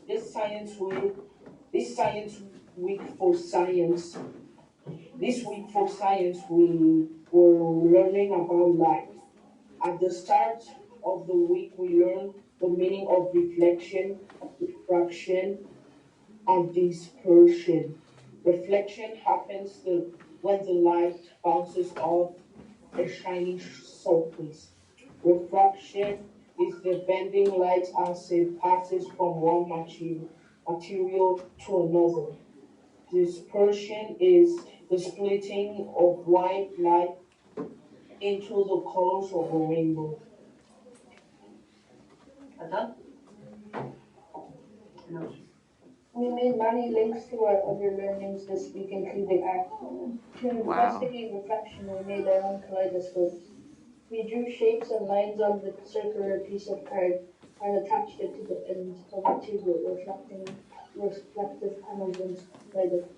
This science week for science. This week for science, we were learning about light. At the start of the week, we learned the meaning of reflection, refraction, and dispersion. Reflection happens when the light bounces off a shiny surface. Refraction is the bending light as it passes from one material to another. Dispersion is the splitting of white light into the colors of a rainbow. No. We made many links to our other learnings this week, including art. To investigate reflection, we made our own kaleidoscopes. We drew shapes and lines on the circular piece of card and attached it to the ends of the tube reflective panels inside it.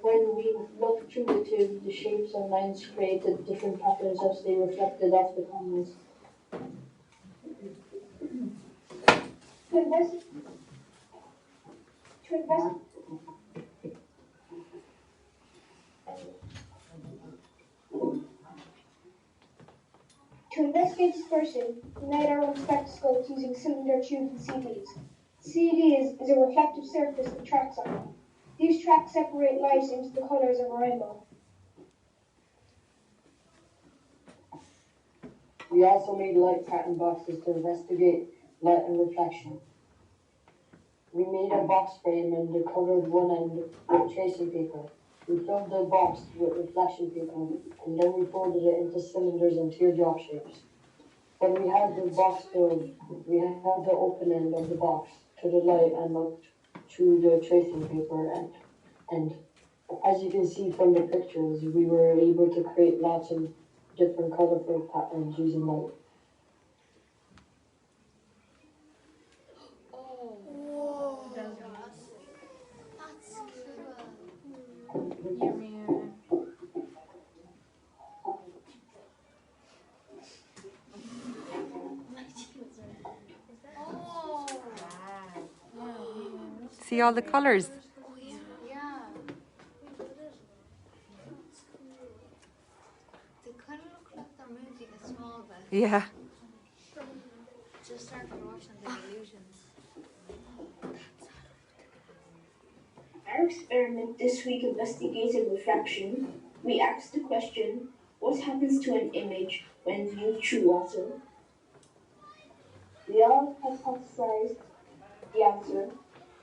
When we looked through the tube, the shapes and lines created different patterns as they reflected off the panels. To investigate dispersion, we made our own spectroscopes using cylinder tubes and CDs. CD is a reflective surface with tracks on it. These tracks separate light into the colours of a rainbow. We also made light pattern boxes to investigate light and reflection. We made a box frame and covered one end with tracing paper. We filled the box with reflection paper and then we folded it into cylinders and teardrop shapes. When we had the box filled, we had the open end of the box to the light and looked through the tracing paper and as you can see from the pictures, we were able to create lots of different colorful patterns using light. See all the colors. Yeah. Just start watching the illusions. Our experiment this week investigated refraction. We asked the question, what happens to an image when viewed through water? We all hypothesized the answer.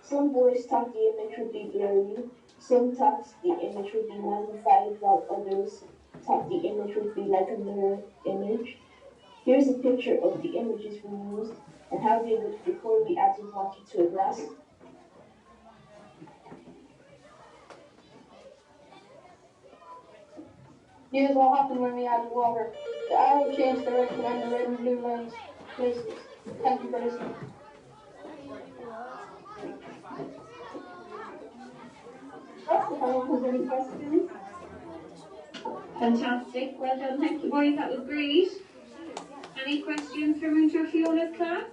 Some boys thought the image would be blurry, some thought the image would be magnified, while others thought the image would be like a mirror image. Here's a picture of the images we used and how they looked before we added water to a glass. Here's what happened when we added water. The arrow changed direction and the red and blue lines places. Thank you for listening. Has any questions? Fantastic. Well done. Thank you, boys. That was great. Any questions from Fiona's class?